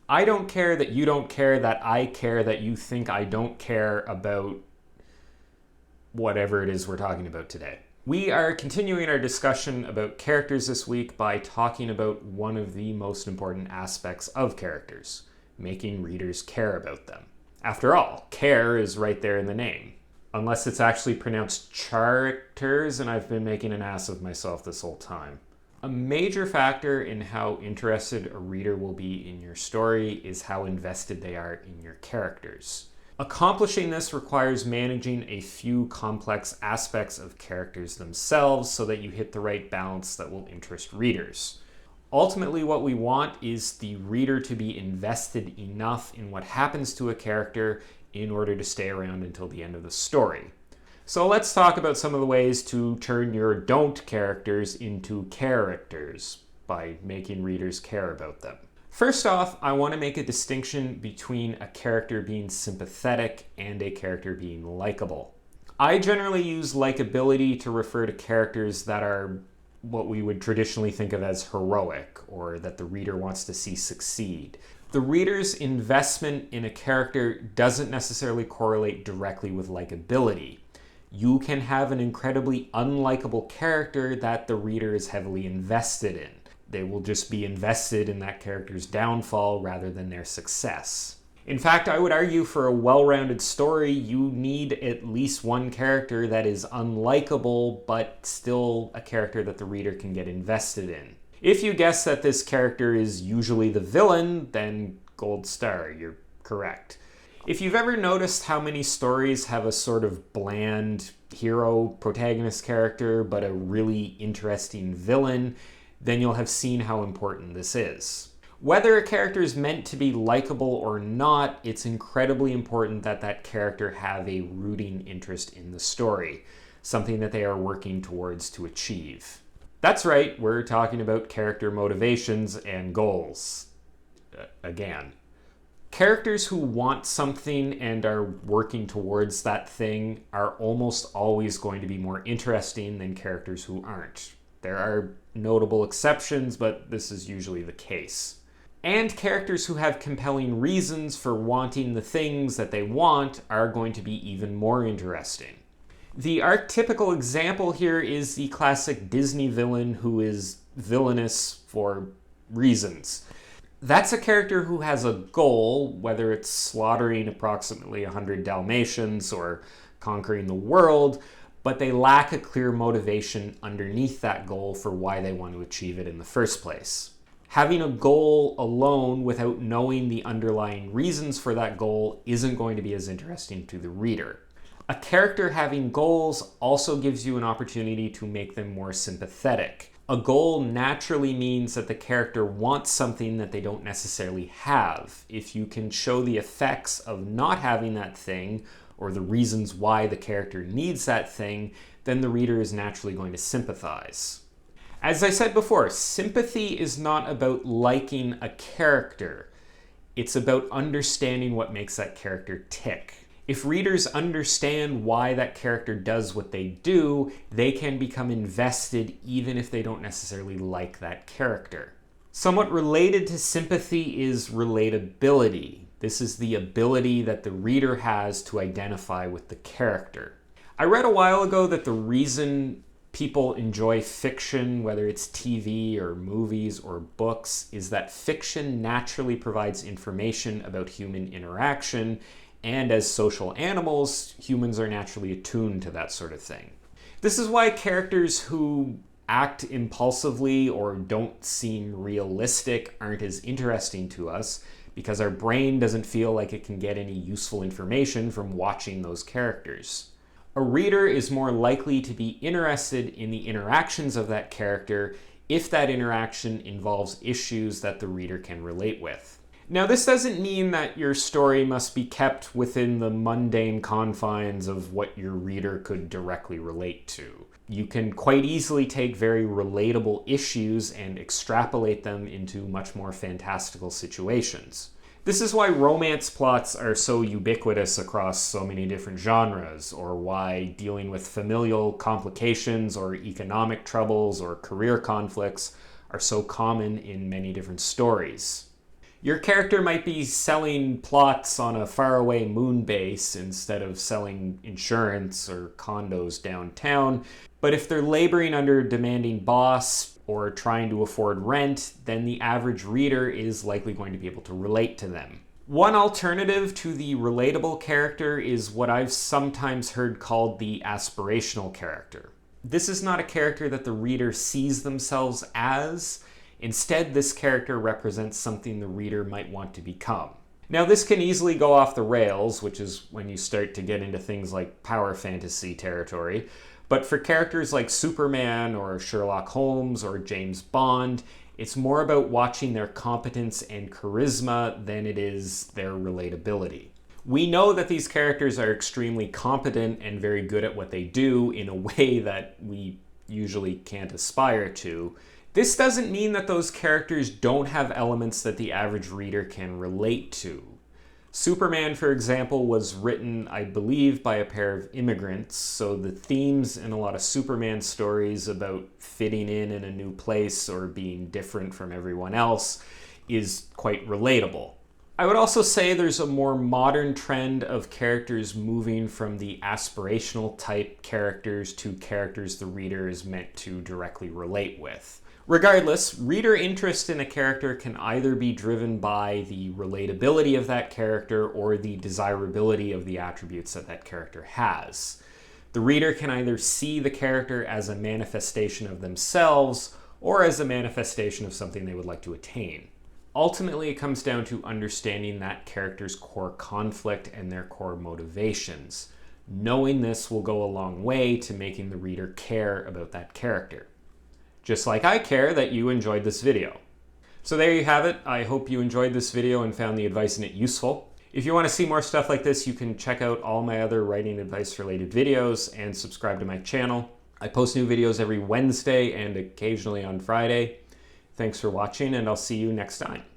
I don't care that you don't care that I care that you think I don't care about whatever it is we're talking about today. We are continuing our discussion about characters this week by talking about one of the most important aspects of characters, making readers care about them. After all, care is right there in the name. Unless it's actually pronounced characters, and I've been making an ass of myself this whole time. A major factor in how interested a reader will be in your story is how invested they are in your characters. Accomplishing this requires managing a few complex aspects of characters themselves so that you hit the right balance that will interest readers. Ultimately, what we want is the reader to be invested enough in what happens to a character in order to stay around until the end of the story. So let's talk about some of the ways to turn your don't characters into characters by making readers care about them. First off, I want to make a distinction between a character being sympathetic and a character being likable. I generally use likability to refer to characters that are what we would traditionally think of as heroic, or that the reader wants to see succeed. The reader's investment in a character doesn't necessarily correlate directly with likability. You can have an incredibly unlikable character that the reader is heavily invested in. They will just be invested in that character's downfall rather than their success. In fact, I would argue for a well-rounded story, you need at least one character that is unlikable, but still a character that the reader can get invested in. If you guess that this character is usually the villain, then gold star, you're correct. If you've ever noticed how many stories have a sort of bland hero protagonist character, but a really interesting villain, then you'll have seen how important this is. Whether a character is meant to be likable or not, it's incredibly important that that character have a rooting interest in the story, something that they are working towards to achieve. That's right, we're talking about character motivations and goals. Again. Characters who want something and are working towards that thing are almost always going to be more interesting than characters who aren't. There are notable exceptions, but this is usually the case. And characters who have compelling reasons for wanting the things that they want are going to be even more interesting. The archetypical example here is the classic Disney villain who is villainous for reasons. That's a character who has a goal, whether it's slaughtering approximately 100 Dalmatians or conquering the world, but they lack a clear motivation underneath that goal for why they want to achieve it in the first place. Having a goal alone without knowing the underlying reasons for that goal isn't going to be as interesting to the reader. A character having goals also gives you an opportunity to make them more sympathetic. A goal naturally means that the character wants something that they don't necessarily have. If you can show the effects of not having that thing, or the reasons why the character needs that thing, then the reader is naturally going to sympathize. As I said before, sympathy is not about liking a character. It's about understanding what makes that character tick. If readers understand why that character does what they do, they can become invested even if they don't necessarily like that character. Somewhat related to sympathy is relatability. This is the ability that the reader has to identify with the character. I read a while ago that the reason people enjoy fiction, whether it's TV or movies or books, is that fiction naturally provides information about human interaction. And as social animals, humans are naturally attuned to that sort of thing. This is why characters who act impulsively or don't seem realistic aren't as interesting to us, because our brain doesn't feel like it can get any useful information from watching those characters. A reader is more likely to be interested in the interactions of that character if that interaction involves issues that the reader can relate with. Now, this doesn't mean that your story must be kept within the mundane confines of what your reader could directly relate to. You can quite easily take very relatable issues and extrapolate them into much more fantastical situations. This is why romance plots are so ubiquitous across so many different genres, or why dealing with familial complications or economic troubles or career conflicts are so common in many different stories. Your character might be selling plots on a faraway moon base instead of selling insurance or condos downtown, but if they're laboring under a demanding boss or trying to afford rent, then the average reader is likely going to be able to relate to them. One alternative to the relatable character is what I've sometimes heard called the aspirational character. This is not a character that the reader sees themselves as. Instead, this character represents something the reader might want to become. Now, this can easily go off the rails, which is when you start to get into things like power fantasy territory. But for characters like Superman or Sherlock Holmes or James Bond, it's more about watching their competence and charisma than it is their relatability. We know that these characters are extremely competent and very good at what they do in a way that we usually can't aspire to. This doesn't mean that those characters don't have elements that the average reader can relate to. Superman, for example, was written, I believe, by a pair of immigrants, so the themes in a lot of Superman stories about fitting in a new place or being different from everyone else is quite relatable. I would also say there's a more modern trend of characters moving from the aspirational type characters to characters the reader is meant to directly relate with. Regardless, reader interest in a character can either be driven by the relatability of that character or the desirability of the attributes that that character has. The reader can either see the character as a manifestation of themselves or as a manifestation of something they would like to attain. Ultimately, it comes down to understanding that character's core conflict and their core motivations. Knowing this will go a long way to making the reader care about that character. Just like I care that you enjoyed this video. So there you have it. I hope you enjoyed this video and found the advice in it useful. If you want to see more stuff like this, you can check out all my other writing advice related videos and subscribe to my channel. I post new videos every Wednesday and occasionally on Friday. Thanks for watching, and I'll see you next time.